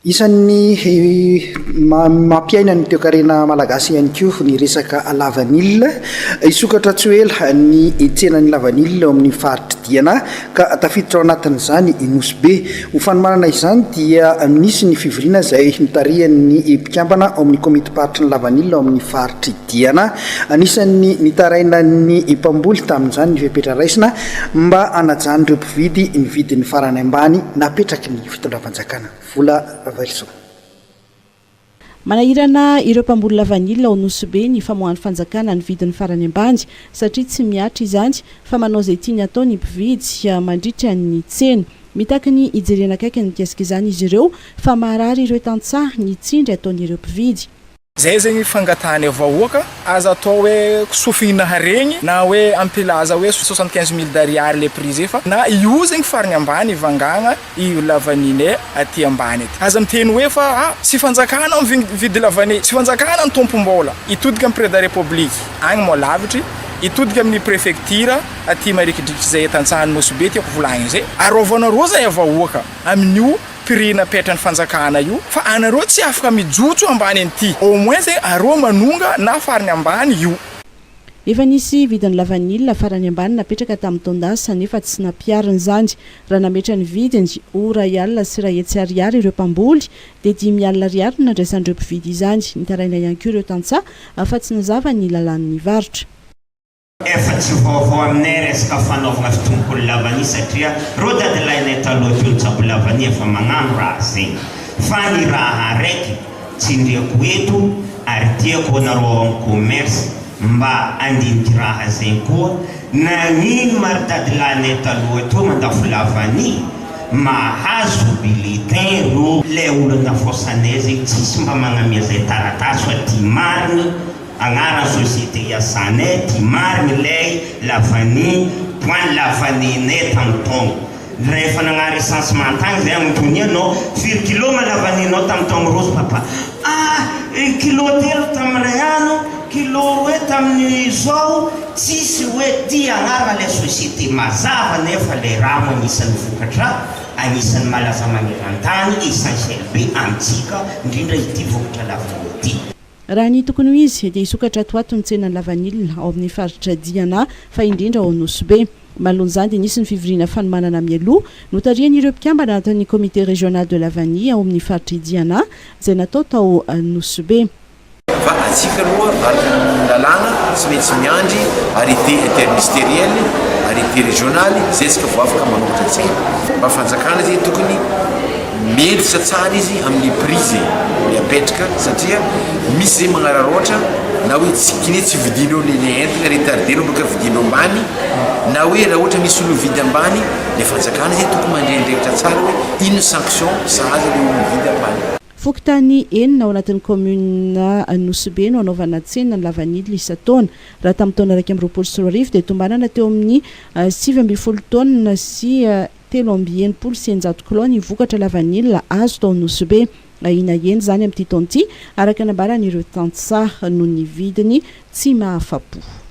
Isan'ny mampiaina ny toekarena malagasy ihany koa ny resaka vanille isokatra tsy ela ny tsenan'ny vanille amin'ny faritra diana ka tafiditra ao anatin'izany Nosy Be. Ho fanomanana izany dia nisy ny fivoriana izay nitarihan'ny mpikambana ao amin'ny komity paritry ny vanille ao amin'ny faritra diana. Anisan'ny nitaraina ny mpamboly tamin'izany ny fepetra raisina mba anajany ireo mpividy ny vidin'ny farany ambany napetraky ny fitondram-panjakana. Vola Valso. Manahirana ireo mpamboly vanille ao Nosy Be ny famoahany fanjakana ny vidin'ny farany ambany satria tsy miatra izany fa manao izay tiany atao ny mpividy mandritran'ny tsena. Mitaky ny ijerena akaiky ny kesika izany izy ireo fa maharary ireo tantsaha ny tsindry ataon'ireo mpividy. Zay zegny fangatahany vahoaka aza atao hoe sofina haregny na hoe ampilaza hoe 75 000 d'ariary le prix efa na io zegny farany ambany vangagna io vanille aty ambany ety. Aza miteny hoe fa sy fanjakana vidy vanille, sy fanjakana ny tompom-bola itodika amin'ny près de la république agny mo lavitry itodika amin'ny préfecture aty marikidrikitry zay tantsahan'ny Nosy Be tiako volagny zay arovana roza vahoaka amin'io pirina petran'ny fanjakana io fa anareo tsy afaka mijotso ambany anty au moins zay arô manonga na farany ambany io. Efa nisy vidin'ny vanille farany ambany napetraka tamin'ny taon-dasa nefa tsy nampiharina izany raha nametra ny vidiny raha sy raha Ariary ireo mpamboly dia 10 ariary nandraisan'ireo mpividy izany. Nitaraina ihany koa ireo tantsaha afa tsy nazava ny lalan'ny varotra. Efa tsy vaovao aminay resaka fanaovana fitombokolo vanille satria rô dadilahinay taloha teo tsabo vanille efa magnano raha zegny fa ny raha araiky tsindriako eto ary tiako anareo amin'ny commerce mba andiniky raha zegny koa nagnino mary dadilahinay taloha teo mandafo vanille mahazo bulletin ro le olo nafosanay zegny tsisy mba magnamia zay taratasy fa ty mariny agnara société iasanay ty mariny lay vanille point vanille tamin-taona rehefa nagnara recensement tagny zay agnotonia anao firy kilo ma vanille nao tamin'ny taogno rosy papa kilo telo tamin'ny ray ano kilo roe tamin'ny zao tsisy hoe ty agnara le société mazava nefa le raha mo anisan'ny vokatra anisan'ny malaza maneran-tany essentiel be antsika indrindra ity vokatra vanille ty. Raha ny tokony izy dia isokatra ato ny tsenan'ny vanille ao amin'ny faritra diana fa indrindra ao Nosy Be. Malon'izany dia nisy ny fivoriana fanomanana mialoha notarian'ireo mpikambana anatin'ny comité régional de la vanille ao amin'ny faritra diana izay natao tao Nosy Be. Fa atsika aloha lalàna tsy maintsy miandry arrêté interministériel arrêté régional zay tsika vao afaka manombotra tsena mba fanjakana zay tokony melitra tsara izy amin'ny prix zay apetraka satria misy zay magnararoatra na hoe tsy vidinao le entana retardenao boka vidinao ambany na hoe raha ohatra misy olo vidy ambany le fanjakana zay tokony mandrendrekitra tsara hoe ino sanction sahaza le olo vidy ambany. Fokontany Anjiabe ao anatin'ny commune Nosy Be no anaovana tsenan'ny vanille isan-taona raha tamin'ny taona 2024 dia tombanana teo amin'ny 7 taona sy 390 kilao ny vokatra vanille azo tao Nosy Be. Ina eny zany amin'ity taona ity araka nambaran'ireo tantsaha noho ny vidiny tsy mahafapo.